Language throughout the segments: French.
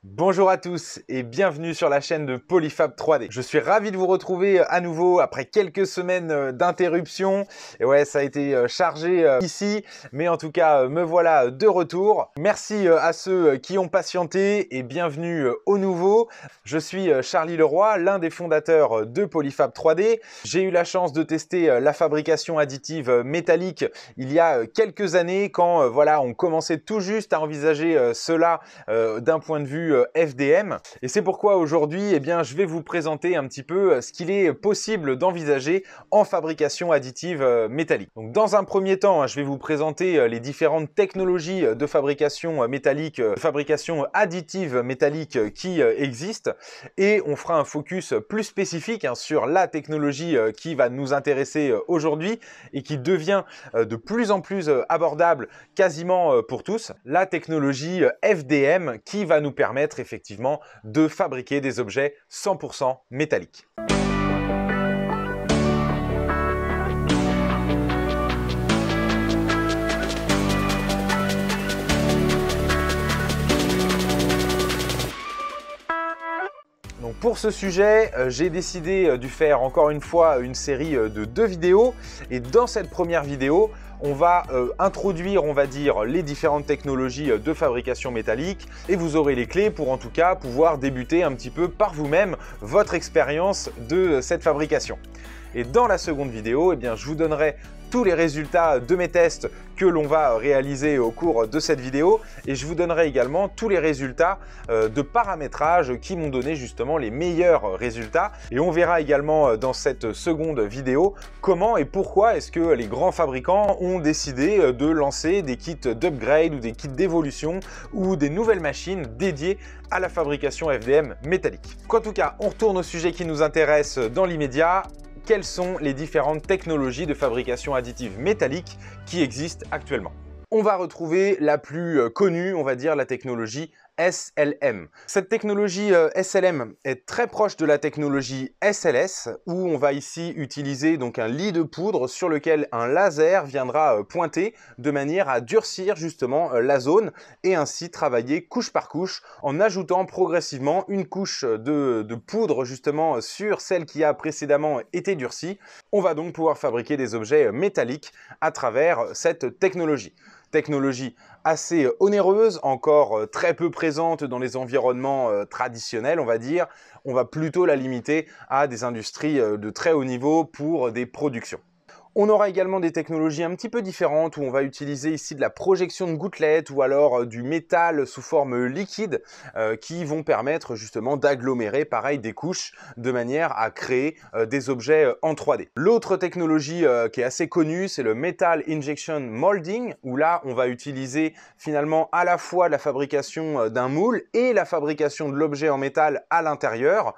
Bonjour à tous et bienvenue sur la chaîne de Polyfab 3D. Je suis ravi de vous retrouver à nouveau après quelques semaines d'interruption. Et ouais, ça a été chargé ici, mais en tout cas, me voilà de retour. Merci à ceux qui ont patienté et bienvenue au nouveau. Je suis Charlie Leroy, l'un des fondateurs de Polyfab 3D. J'ai eu la chance de tester la fabrication additive métallique il y a quelques années quand voilà, on commençait tout juste à envisager cela d'un point de vue FDM. Et c'est pourquoi aujourd'hui, eh bien, je vais vous présenter un petit peu ce qu'il est possible d'envisager en fabrication additive métallique. Donc, dans un premier temps, je vais vous présenter les différentes technologies de fabrication métallique, fabrication additive métallique qui existent. Et on fera un focus plus spécifique sur la technologie qui va nous intéresser aujourd'hui et qui devient de plus en plus abordable quasiment pour tous, la technologie FDM qui va nous permettre effectivement de fabriquer des objets 100% métalliques. Donc pour ce sujet, j'ai décidé de faire encore une fois une série de 2 vidéos. Et dans cette première vidéo, on va introduire, on va dire, les différentes technologies de fabrication métallique et vous aurez les clés pour en tout cas pouvoir débuter un petit peu par vous-même votre expérience de cette fabrication. Et dans la seconde vidéo, eh bien, je vous donnerai tous les résultats de mes tests que l'on va réaliser au cours de cette vidéo et je vous donnerai également tous les résultats de paramétrage qui m'ont donné justement les meilleurs résultats. Et on verra également dans cette seconde vidéo comment et pourquoi est-ce que les grands fabricants ont décidé de lancer des kits d'upgrade ou des kits d'évolution ou des nouvelles machines dédiées à la fabrication FDM métallique. En tout cas, on retourne au sujet qui nous intéresse dans l'immédiat. Quelles sont les différentes technologies de fabrication additive métallique qui existent actuellement? On va retrouver la plus connue, on va dire la technologie SLM. Cette technologie SLM est très proche de la technologie SLS où on va ici utiliser donc un lit de poudre sur lequel un laser viendra pointer de manière à durcir justement la zone et ainsi travailler couche par couche en ajoutant progressivement une couche de poudre justement sur celle qui a précédemment été durcie. On va donc pouvoir fabriquer des objets métalliques à travers cette technologie. Technologie assez onéreuse, encore très peu présente dans les environnements traditionnels, on va dire. On va plutôt la limiter à des industries de très haut niveau pour des productions. On aura également des technologies un petit peu différentes où on va utiliser ici de la projection de gouttelettes ou alors du métal sous forme liquide qui vont permettre justement d'agglomérer pareil des couches de manière à créer des objets en 3D. L'autre technologie qui est assez connue, c'est le Metal Injection Molding où là on va utiliser finalement à la fois la fabrication d'un moule et la fabrication de l'objet en métal à l'intérieur,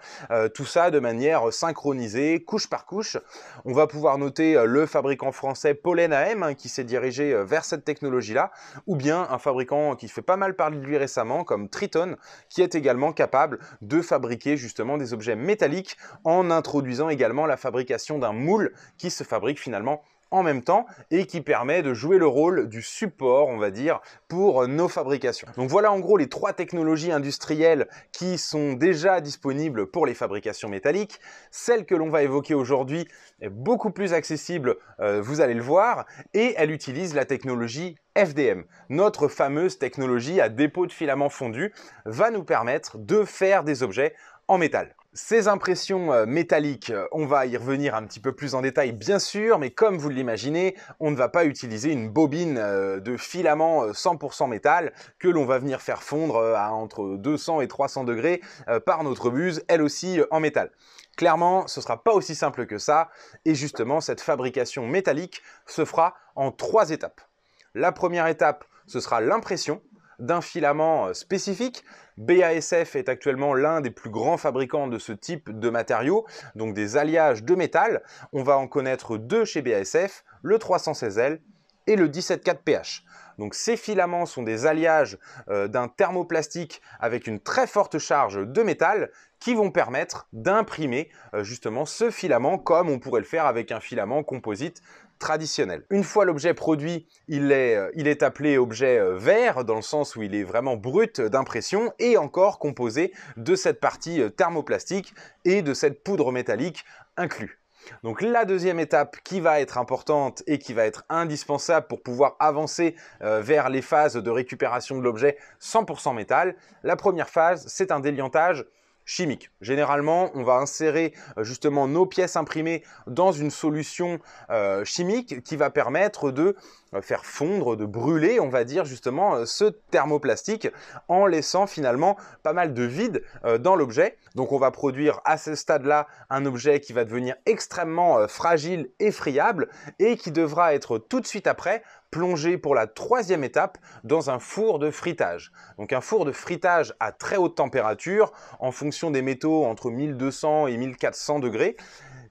tout ça de manière synchronisée, couche par couche. On va pouvoir noter le fabricant français Pollen AM qui s'est dirigé vers cette technologie-là, ou bien un fabricant qui fait pas mal parler de lui récemment comme Triton, qui est également capable de fabriquer justement des objets métalliques en introduisant également la fabrication d'un moule qui se fabrique finalement en même temps et qui permet de jouer le rôle du support, on va dire, pour nos fabrications. Donc voilà en gros les 3 technologies industrielles qui sont déjà disponibles pour les fabrications métalliques. Celle que l'on va évoquer aujourd'hui est beaucoup plus accessible, vous allez le voir, et elle utilise la technologie FDM. Notre fameuse technologie à dépôt de filaments fondus va nous permettre de faire des objets en métal. Ces impressions métalliques, on va y revenir un petit peu plus en détail bien sûr, mais comme vous l'imaginez, on ne va pas utiliser une bobine de filament 100% métal que l'on va venir faire fondre à entre 200 et 300 degrés par notre buse, elle aussi en métal. Clairement, ce ne sera pas aussi simple que ça, et justement, cette fabrication métallique se fera en 3 étapes. La première étape, ce sera l'impression d'un filament spécifique. BASF est actuellement l'un des plus grands fabricants de ce type de matériaux, donc des alliages de métal. On va en connaître 2 chez BASF, le 316L et le 174pH. Donc ces filaments sont des alliages d'un thermoplastique avec une très forte charge de métal qui vont permettre d'imprimer justement ce filament comme on pourrait le faire avec un filament composite traditionnelle. Une fois l'objet produit, il est appelé objet vert, dans le sens où il est vraiment brut d'impression et encore composé de cette partie thermoplastique et de cette poudre métallique inclus. Donc la deuxième étape qui va être importante et qui va être indispensable pour pouvoir avancer vers les phases de récupération de l'objet 100% métal, la première phase, c'est un déliantage chimique. Généralement, on va insérer justement nos pièces imprimées dans une solution chimique qui va permettre de faire fondre, de brûler, on va dire justement ce thermoplastique en laissant finalement pas mal de vide dans l'objet. Donc on va produire à ce stade-là un objet qui va devenir extrêmement fragile et friable et qui devra être tout de suite après plongé pour la troisième étape dans un four de fritage. Donc un four de fritage à très haute température en fonction des métaux entre 1200 et 1400 degrés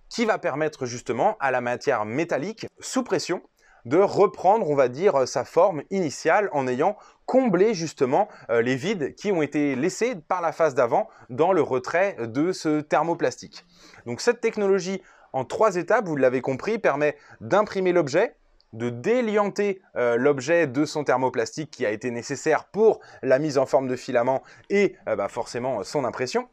qui va permettre justement à la matière métallique sous pression de reprendre, on va dire, sa forme initiale en ayant comblé justement les vides qui ont été laissés par la phase d'avant dans le retrait de ce thermoplastique. Donc cette technologie en 3 étapes, vous l'avez compris, permet d'imprimer l'objet, de délianter l'objet de son thermoplastique qui a été nécessaire pour la mise en forme de filament et forcément son impression.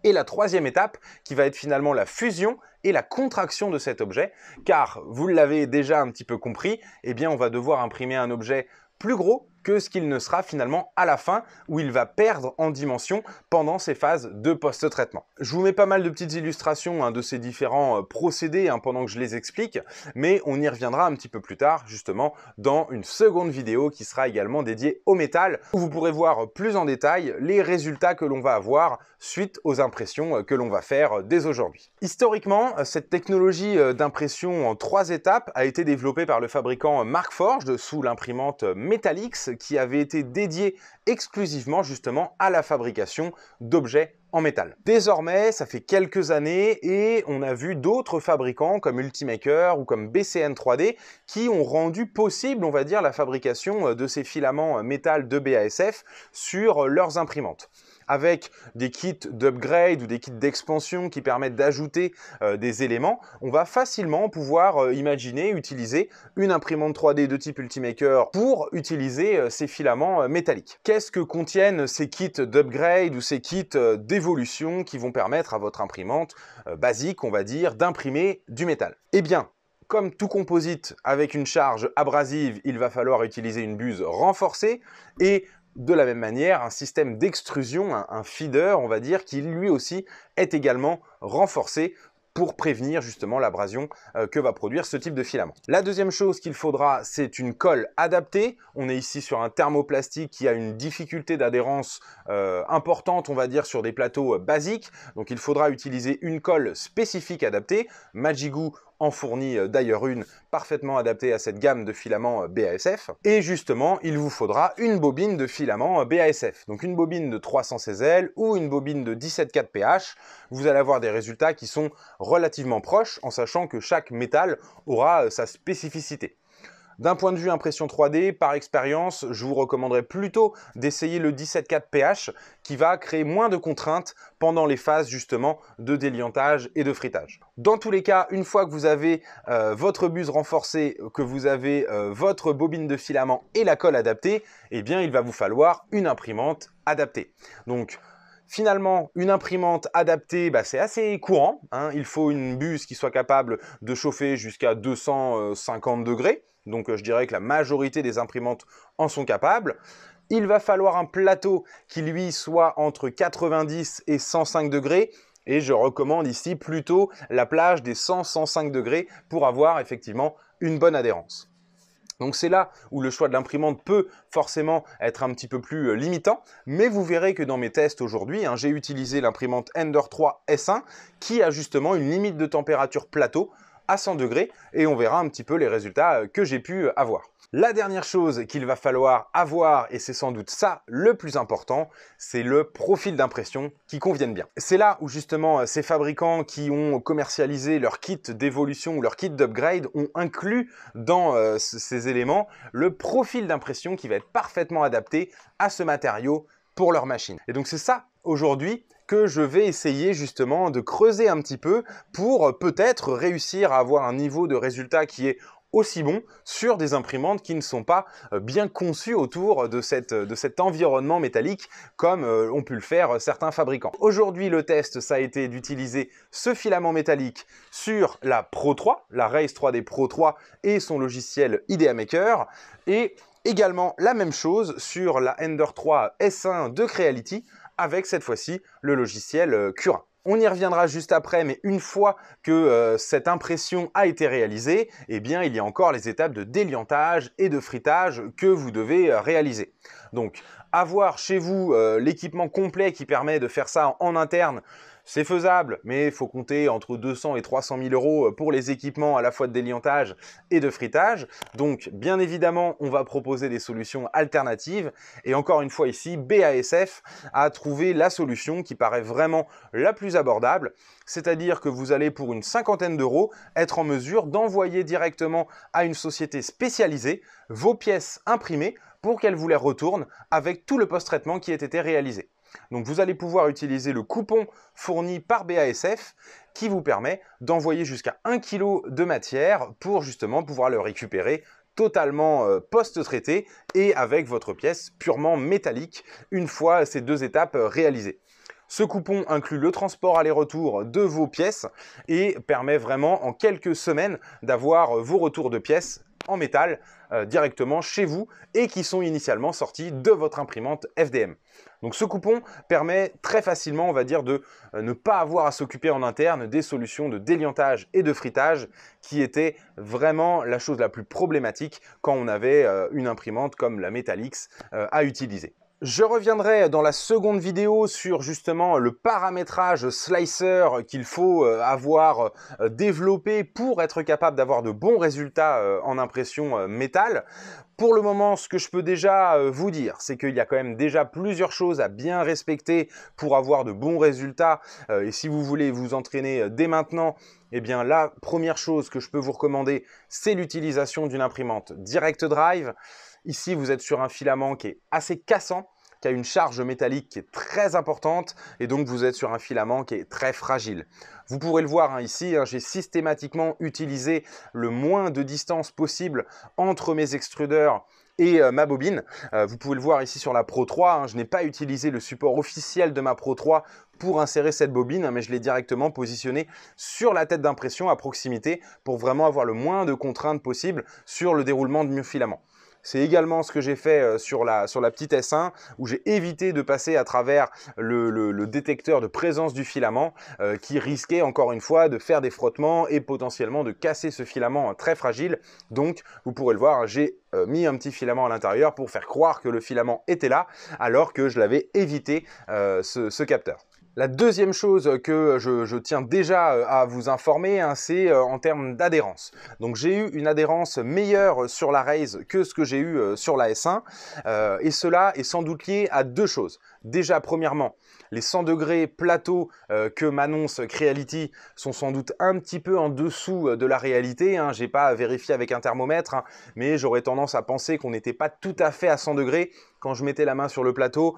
Et la troisième étape qui va être finalement la fusion et la contraction de cet objet, car vous l'avez déjà un petit peu compris, eh bien on va devoir imprimer un objet plus gros que ce qu'il ne sera finalement à la fin où il va perdre en dimension pendant ces phases de post-traitement. Je vous mets pas mal de petites illustrations de ces différents procédés pendant que je les explique, mais on y reviendra un petit peu plus tard justement dans une seconde vidéo qui sera également dédiée au métal où vous pourrez voir plus en détail les résultats que l'on va avoir suite aux impressions que l'on va faire dès aujourd'hui. Historiquement, cette technologie d'impression en 3 étapes a été développée par le fabricant Markforged sous l'imprimante Metalix qui avait été dédiée exclusivement justement à la fabrication d'objets en métal. Désormais, ça fait quelques années et on a vu d'autres fabricants comme Ultimaker ou comme BCN 3D qui ont rendu possible, on va dire, la fabrication de ces filaments métal de BASF sur leurs imprimantes, avec des kits d'upgrade ou des kits d'expansion qui permettent d'ajouter des éléments, on va facilement pouvoir imaginer utiliser une imprimante 3D de type Ultimaker pour utiliser ces filaments métalliques. Qu'est-ce que contiennent ces kits d'upgrade ou ces kits d'évolution qui vont permettre à votre imprimante basique, on va dire, d'imprimer du métal? Eh bien, comme tout composite avec une charge abrasive, il va falloir utiliser une buse renforcée et de la même manière, un système d'extrusion, un feeder, on va dire, qui lui aussi est également renforcé pour prévenir justement l'abrasion que va produire ce type de filament. La deuxième chose qu'il faudra, c'est une colle adaptée. On est ici sur un thermoplastique qui a une difficulté d'adhérence importante, on va dire, sur des plateaux basiques. Donc il faudra utiliser une colle spécifique adaptée. Magigoo en fournit d'ailleurs une parfaitement adaptée à cette gamme de filaments BASF. Et justement, il vous faudra une bobine de filaments BASF. Donc une bobine de 300 CZL ou une bobine de 17,4 pH. Vous allez avoir des résultats qui sont relativement proches, en sachant que chaque métal aura sa spécificité. D'un point de vue impression 3D, par expérience, je vous recommanderais plutôt d'essayer le 17,4 pH qui va créer moins de contraintes pendant les phases justement de déliantage et de fritage. Dans tous les cas, une fois que vous avez votre buse renforcée, que vous avez votre bobine de filament et la colle adaptée, eh bien il va vous falloir une imprimante adaptée. Donc, finalement, une imprimante adaptée, c'est assez courant. Il faut une buse qui soit capable de chauffer jusqu'à 250 degrés. Donc je dirais que la majorité des imprimantes en sont capables. Il va falloir un plateau qui lui soit entre 90 et 105 degrés. Et je recommande ici plutôt la plage des 100-105 degrés pour avoir effectivement une bonne adhérence. Donc c'est là où le choix de l'imprimante peut forcément être un petit peu plus limitant, mais vous verrez que dans mes tests aujourd'hui, j'ai utilisé l'imprimante Ender 3 S1 qui a justement une limite de température plateau à 100 degrés et on verra un petit peu les résultats que j'ai pu avoir. La dernière chose qu'il va falloir avoir, et c'est sans doute ça le plus important, c'est le profil d'impression qui convienne bien. C'est là où justement ces fabricants qui ont commercialisé leur kit d'évolution ou leur kit d'upgrade ont inclus dans ces éléments le profil d'impression qui va être parfaitement adapté à ce matériau pour leur machine. Et donc c'est ça aujourd'hui que je vais essayer justement de creuser un petit peu pour peut-être réussir à avoir un niveau de résultat qui est aussi bon sur des imprimantes qui ne sont pas bien conçues autour de cet environnement métallique comme ont pu le faire certains fabricants. Aujourd'hui, le test, ça a été d'utiliser ce filament métallique sur la Pro 3, la Raise 3D Pro 3 et son logiciel IDEA Maker, et également la même chose sur la Ender 3 S1 de Creality avec cette fois-ci le logiciel Cura. On y reviendra juste après, mais une fois que cette impression a été réalisée, eh bien, il y a encore les étapes de déliantage et de fritage que vous devez réaliser. Donc, avoir chez vous l'équipement complet qui permet de faire ça en interne, c'est faisable, mais il faut compter entre 200 et 300 000 € pour les équipements à la fois de déliantage et de fritage. Donc, bien évidemment, on va proposer des solutions alternatives. Et encore une fois ici, BASF a trouvé la solution qui paraît vraiment la plus abordable. C'est-à-dire que vous allez, pour une cinquantaine d'euros, être en mesure d'envoyer directement à une société spécialisée vos pièces imprimées pour qu'elle vous les retourne avec tout le post-traitement qui a été réalisé. Donc vous allez pouvoir utiliser le coupon fourni par BASF qui vous permet d'envoyer jusqu'à 1 kg de matière pour justement pouvoir le récupérer totalement post-traité et avec votre pièce purement métallique une fois ces deux étapes réalisées. Ce coupon inclut le transport aller-retour de vos pièces et permet vraiment en quelques semaines d'avoir vos retours de pièces en métal directement chez vous et qui sont initialement sortis de votre imprimante FDM. Donc ce coupon permet très facilement, on va dire, de ne pas avoir à s'occuper en interne des solutions de déliantage et de fritage qui étaient vraiment la chose la plus problématique quand on avait une imprimante comme la Metalix à utiliser. Je reviendrai dans la seconde vidéo sur justement le paramétrage slicer qu'il faut avoir développé pour être capable d'avoir de bons résultats en impression métal. Pour le moment, ce que je peux déjà vous dire, c'est qu'il y a quand même déjà plusieurs choses à bien respecter pour avoir de bons résultats. Et si vous voulez vous entraîner dès maintenant, eh bien la première chose que je peux vous recommander, c'est l'utilisation d'une imprimante Direct Drive. Ici, vous êtes sur un filament qui est assez cassant, qui a une charge métallique qui est très importante et donc vous êtes sur un filament qui est très fragile. Vous pourrez le voir ici, j'ai systématiquement utilisé le moins de distance possible entre mes extrudeurs et ma bobine. Vous pouvez le voir ici sur la Pro 3, je n'ai pas utilisé le support officiel de ma Pro 3 pour insérer cette bobine, mais je l'ai directement positionnée sur la tête d'impression à proximité pour vraiment avoir le moins de contraintes possible sur le déroulement de mon filament. C'est également ce que j'ai fait sur la petite S1 où j'ai évité de passer à travers le détecteur de présence du filament qui risquait encore une fois de faire des frottements et potentiellement de casser ce filament très fragile. Donc vous pourrez le voir, j'ai mis un petit filament à l'intérieur pour faire croire que le filament était là alors que je l'avais évité ce capteur. La deuxième chose que je tiens déjà à vous informer, c'est en termes d'adhérence. Donc j'ai eu une adhérence meilleure sur la Raise que ce que j'ai eu sur la S1 et cela est sans doute lié à deux choses. Déjà, premièrement, les 100 degrés plateau que m'annonce Creality sont sans doute un petit peu en dessous de la réalité. Je n'ai pas vérifié avec un thermomètre, mais j'aurais tendance à penser qu'on n'était pas tout à fait à 100 degrés quand je mettais la main sur le plateau.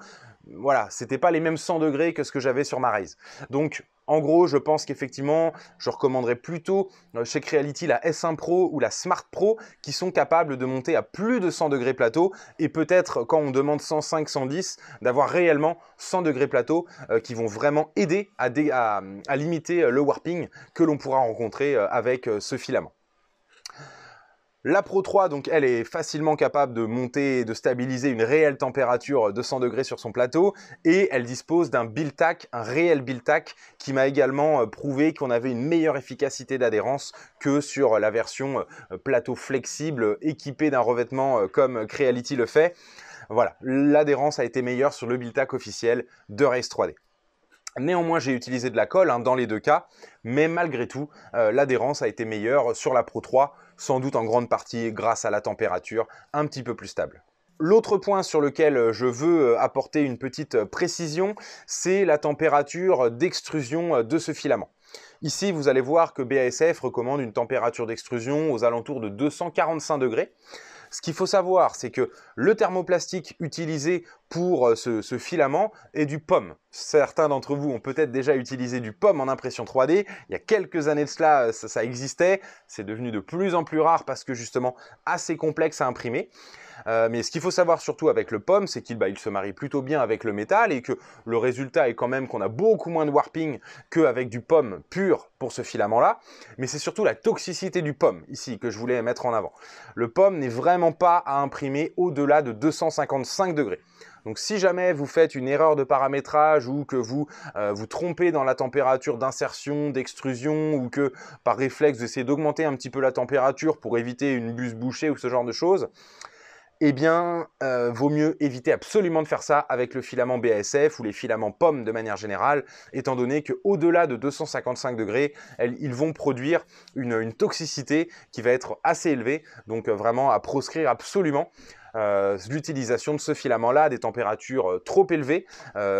Voilà, c'était pas les mêmes 100 degrés que ce que j'avais sur ma Raise. Donc, en gros, je pense qu'effectivement, je recommanderais plutôt chez Creality la S1 Pro ou la Smart Pro qui sont capables de monter à plus de 100 degrés plateau et peut-être quand on demande 105, 110, d'avoir réellement 100 degrés plateau qui vont vraiment aider à limiter le warping que l'on pourra rencontrer avec ce filament. La Pro 3, donc, elle est facilement capable de monter et de stabiliser une réelle température de 100 degrés sur son plateau et elle dispose d'un BuildTac, un réel BuildTac qui m'a également prouvé qu'on avait une meilleure efficacité d'adhérence que sur la version plateau flexible équipée d'un revêtement comme Creality le fait. Voilà, l'adhérence a été meilleure sur le BuildTac officiel de Raise 3D. Néanmoins, j'ai utilisé de la colle dans les deux cas, mais malgré tout, l'adhérence a été meilleure sur la Pro 3, sans doute en grande partie grâce à la température un petit peu plus stable. L'autre point sur lequel je veux apporter une petite précision, c'est la température d'extrusion de ce filament. Ici, vous allez voir que BASF recommande une température d'extrusion aux alentours de 245 degrés. Ce qu'il faut savoir, c'est que le thermoplastique utilisé pour ce filament est du POM. Certains d'entre vous ont peut-être déjà utilisé du POM en impression 3D. Il y a quelques années de cela, ça existait. C'est devenu de plus en plus rare parce que justement assez complexe à imprimer. Mais ce qu'il faut savoir surtout avec le POM, c'est qu'il se marie plutôt bien avec le métal et que le résultat est quand même qu'on a beaucoup moins de warping qu'avec du POM pur pour ce filament-là. Mais c'est surtout la toxicité du POM ici que je voulais mettre en avant. Le POM n'est vraiment pas à imprimer au-delà de 255 degrés. Donc si jamais vous faites une erreur de paramétrage ou que vous vous trompez dans la température d'insertion, d'extrusion ou que par réflexe vous essayez d'augmenter un petit peu la température pour éviter une buse bouchée ou ce genre de choses, eh bien, vaut mieux éviter absolument de faire ça avec le filament BASF ou les filaments POM de manière générale, étant donné qu'au-delà de 255 degrés, ils vont produire une toxicité qui va être assez élevée, donc vraiment à proscrire absolument. L'utilisation de ce filament-là à des températures trop élevées,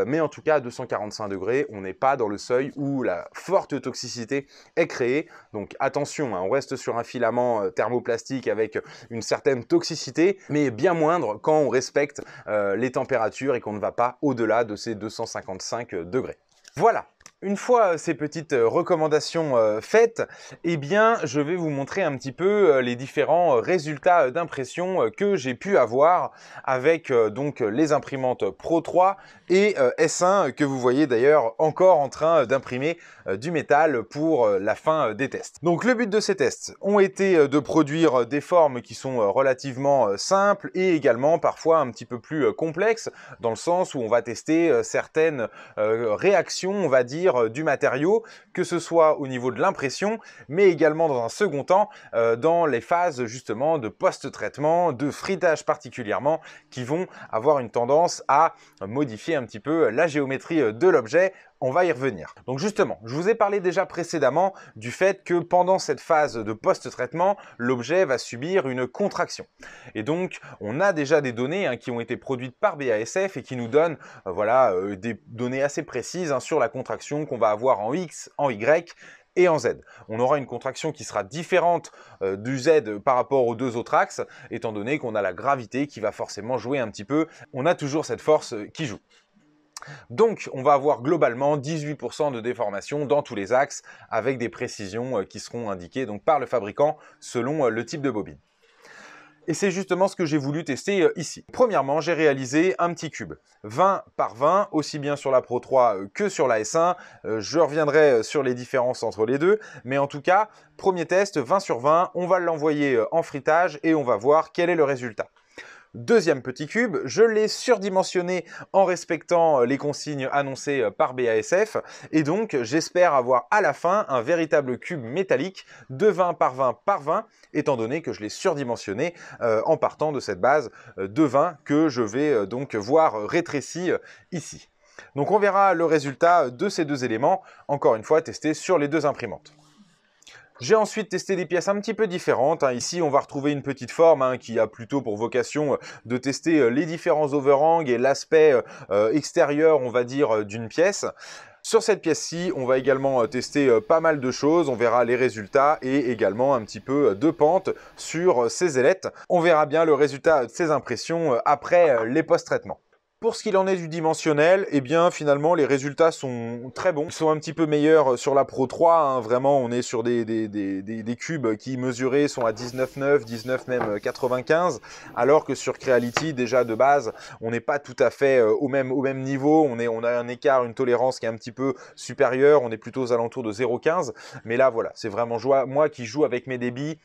mais en tout cas à 245 degrés, on n'est pas dans le seuil où la forte toxicité est créée. Donc attention, hein, on reste sur un filament thermoplastique avec une certaine toxicité, mais bien moindre quand on respecte les températures et qu'on ne va pas au-delà de ces 255 degrés. Voilà. Une fois ces petites recommandations faites, eh bien, je vais vous montrer un petit peu les différents résultats d'impression que j'ai pu avoir avec donc les imprimantes Pro 3 et S1 que vous voyez d'ailleurs encore en train d'imprimer du métal pour la fin des tests. Donc le but de ces tests ont été de produire des formes qui sont relativement simples et également parfois un petit peu plus complexes dans le sens où on va tester certaines réactions, on va dire, du matériau, que ce soit au niveau de l'impression, mais également dans un second temps dans les phases justement de post-traitement, de fritage particulièrement, qui vont avoir une tendance à modifier un petit peu la géométrie de l'objet. On va y revenir. Donc justement, je vous ai parlé déjà précédemment du fait que pendant cette phase de post-traitement, l'objet va subir une contraction. Et donc, on a déjà des données qui ont été produites par BASF et qui nous donnent des données assez précises sur la contraction qu'on va avoir en X, en Y et en Z. On aura une contraction qui sera différente du Z par rapport aux deux autres axes, étant donné qu'on a la gravité qui va forcément jouer un petit peu. On a toujours cette force qui joue. Donc, on va avoir globalement 18% de déformation dans tous les axes avec des précisions qui seront indiquées donc, par le fabricant selon le type de bobine. Et c'est justement ce que j'ai voulu tester ici. Premièrement, j'ai réalisé un petit cube 20 par 20, aussi bien sur la Pro 3 que sur la S1. Je reviendrai sur les différences entre les deux, mais en tout cas, premier test 20 sur 20, on va l'envoyer en frittage et on va voir quel est le résultat. Deuxième petit cube, je l'ai surdimensionné en respectant les consignes annoncées par BASF et donc j'espère avoir à la fin un véritable cube métallique de 20 par 20 par 20 étant donné que je l'ai surdimensionné en partant de cette base de 20 que je vais donc voir rétréci ici. Donc on verra le résultat de ces deux éléments, encore une fois testés sur les deux imprimantes. J'ai ensuite testé des pièces un petit peu différentes. Ici, on va retrouver une petite forme qui a plutôt pour vocation de tester les différents overhangs et l'aspect extérieur, on va dire, d'une pièce. Sur cette pièce-ci, on va également tester pas mal de choses. On verra les résultats et également un petit peu de pente sur ces ailettes. On verra bien le résultat de ces impressions après les post-traitements. Pour ce qu'il en est du dimensionnel, eh bien finalement les résultats sont très bons. Ils sont un petit peu meilleurs sur la Pro 3, vraiment on est sur des cubes qui mesurés sont à 19,9, 19 même 95, alors que sur Creality déjà de base on n'est pas tout à fait au même niveau, on a un écart, une tolérance qui est un petit peu supérieure, on est plutôt aux alentours de 0,15, mais là voilà, c'est vraiment moi qui joue avec mes débits.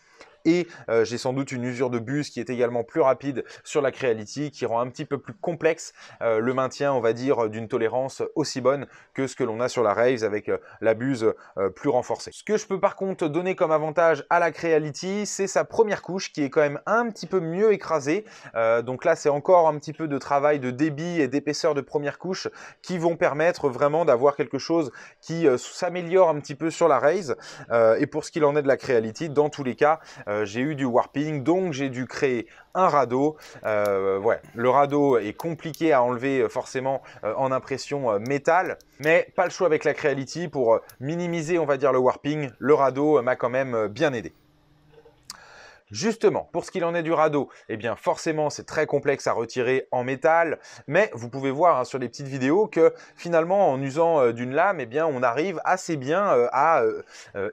Et j'ai sans doute une usure de buse qui est également plus rapide sur la Creality, qui rend un petit peu plus complexe le maintien, on va dire, d'une tolérance aussi bonne que ce que l'on a sur la Raves avec la buse plus renforcée. Ce que je peux par contre donner comme avantage à la Creality, c'est sa première couche qui est quand même un petit peu mieux écrasée. Donc là, c'est encore un petit peu de travail de débit et d'épaisseur de première couche qui vont permettre vraiment d'avoir quelque chose qui s'améliore un petit peu sur la Raves. Et pour ce qu'il en est de la Creality, dans tous les cas, j'ai eu du warping, donc j'ai dû créer un radeau. Le radeau est compliqué à enlever forcément en impression métal, mais pas le choix avec la Creality pour minimiser, on va dire, le warping. Le radeau m'a quand même bien aidé. Justement, pour ce qu'il en est du radeau, eh bien forcément c'est très complexe à retirer en métal, mais vous pouvez voir hein, sur les petites vidéos que finalement en usant d'une lame, eh bien on arrive assez bien à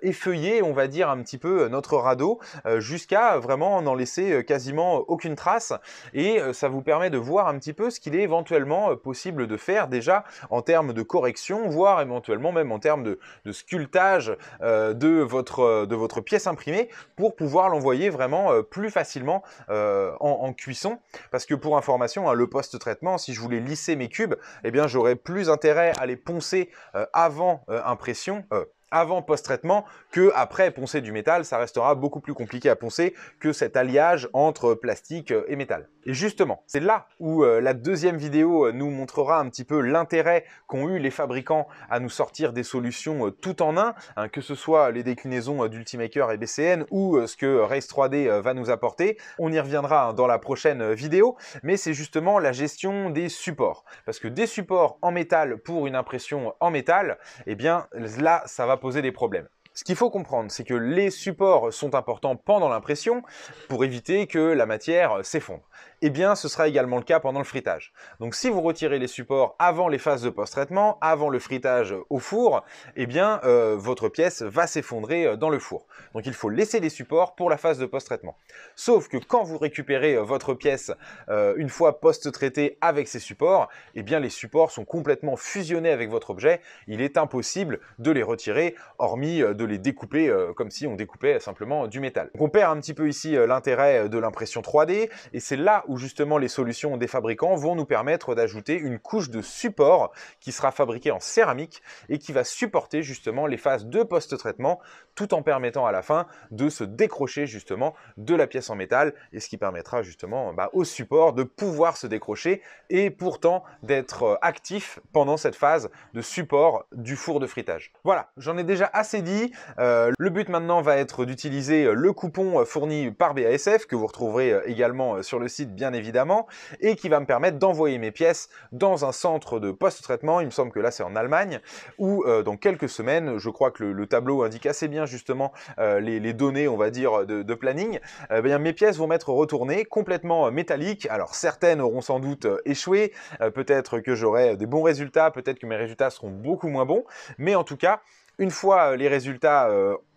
effeuiller, on va dire un petit peu notre radeau jusqu'à vraiment n'en laisser quasiment aucune trace, et ça vous permet de voir un petit peu ce qu'il est éventuellement possible de faire déjà en termes de correction, voire éventuellement même en termes de sculptage de votre pièce imprimée pour pouvoir l'envoyer vraiment plus facilement en cuisson. Parce que pour information, hein, le post-traitement, si je voulais lisser mes cubes, eh bien j'aurais plus intérêt à les poncer avant impression, avant post-traitement que après poncer du métal. Ça restera beaucoup plus compliqué à poncer que cet alliage entre plastique et métal. Et justement, c'est là où la deuxième vidéo nous montrera un petit peu l'intérêt qu'ont eu les fabricants à nous sortir des solutions tout en un, hein, que ce soit les déclinaisons d'Ultimaker et BCN ou ce que Race 3D va nous apporter. On y reviendra hein, dans la prochaine vidéo, mais c'est justement la gestion des supports. Parce que des supports en métal pour une impression en métal, eh bien là, ça va poser des problèmes. Ce qu'il faut comprendre, c'est que les supports sont importants pendant l'impression pour éviter que la matière s'effondre. Eh bien, ce sera également le cas pendant le frittage. Donc, si vous retirez les supports avant les phases de post-traitement, avant le frittage au four, eh bien, votre pièce va s'effondrer dans le four. Donc, il faut laisser les supports pour la phase de post-traitement. Sauf que quand vous récupérez votre pièce une fois post-traitée avec ces supports, eh bien, les supports sont complètement fusionnés avec votre objet. Il est impossible de les retirer, hormis de les découper comme si on découpait simplement du métal. Donc, on perd un petit peu ici l'intérêt de l'impression 3D, et c'est là où justement les solutions des fabricants vont nous permettre d'ajouter une couche de support qui sera fabriquée en céramique et qui va supporter justement les phases de post-traitement tout en permettant à la fin de se décrocher justement de la pièce en métal, et ce qui permettra justement au support de pouvoir se décrocher et pourtant d'être actif pendant cette phase de support du four de fritage. Voilà, j'en ai déjà assez dit. Le but maintenant va être d'utiliser le coupon fourni par BASF que vous retrouverez également sur le site bien évidemment, et qui va me permettre d'envoyer mes pièces dans un centre de post-traitement. Il me semble que là c'est en Allemagne, où dans quelques semaines, je crois que le tableau indique assez bien justement les données, on va dire, de planning. Bien, mes pièces vont m'être retournées complètement métalliques. Alors certaines auront sans doute échoué, peut-être que j'aurai des bons résultats, peut-être que mes résultats seront beaucoup moins bons, mais en tout cas, une fois les résultats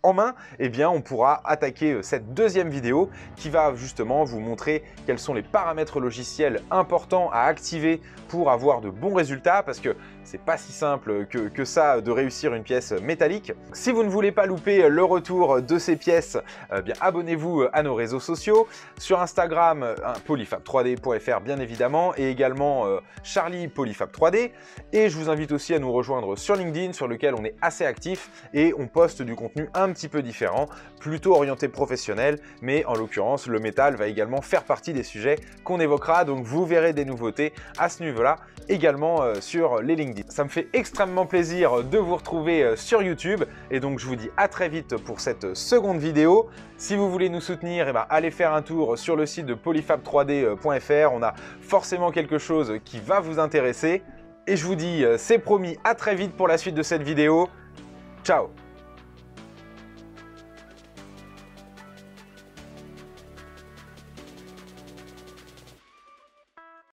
en main, eh bien on pourra attaquer cette deuxième vidéo qui va justement vous montrer quels sont les paramètres logiciels importants à activer pour avoir de bons résultats, parce que c'est pas si simple que ça de réussir une pièce métallique. Si vous ne voulez pas louper le retour de ces pièces, bien abonnez-vous à nos réseaux sociaux. Sur Instagram, polyfab3d.fr bien évidemment, et également Charlie Polyfab3D. Et je vous invite aussi à nous rejoindre sur LinkedIn, sur lequel on est assez actif et on poste du contenu un petit peu différent, plutôt orienté professionnel, mais en l'occurrence le métal va également faire partie des sujets qu'on évoquera, donc vous verrez des nouveautés à ce niveau-là également sur les LinkedIn. Ça me fait extrêmement plaisir de vous retrouver sur YouTube, et donc je vous dis à très vite pour cette seconde vidéo. Si vous voulez nous soutenir, allez faire un tour sur le site de polyfab3d.fr, on a forcément quelque chose qui va vous intéresser, et je vous dis c'est promis, à très vite pour la suite de cette vidéo. Ciao!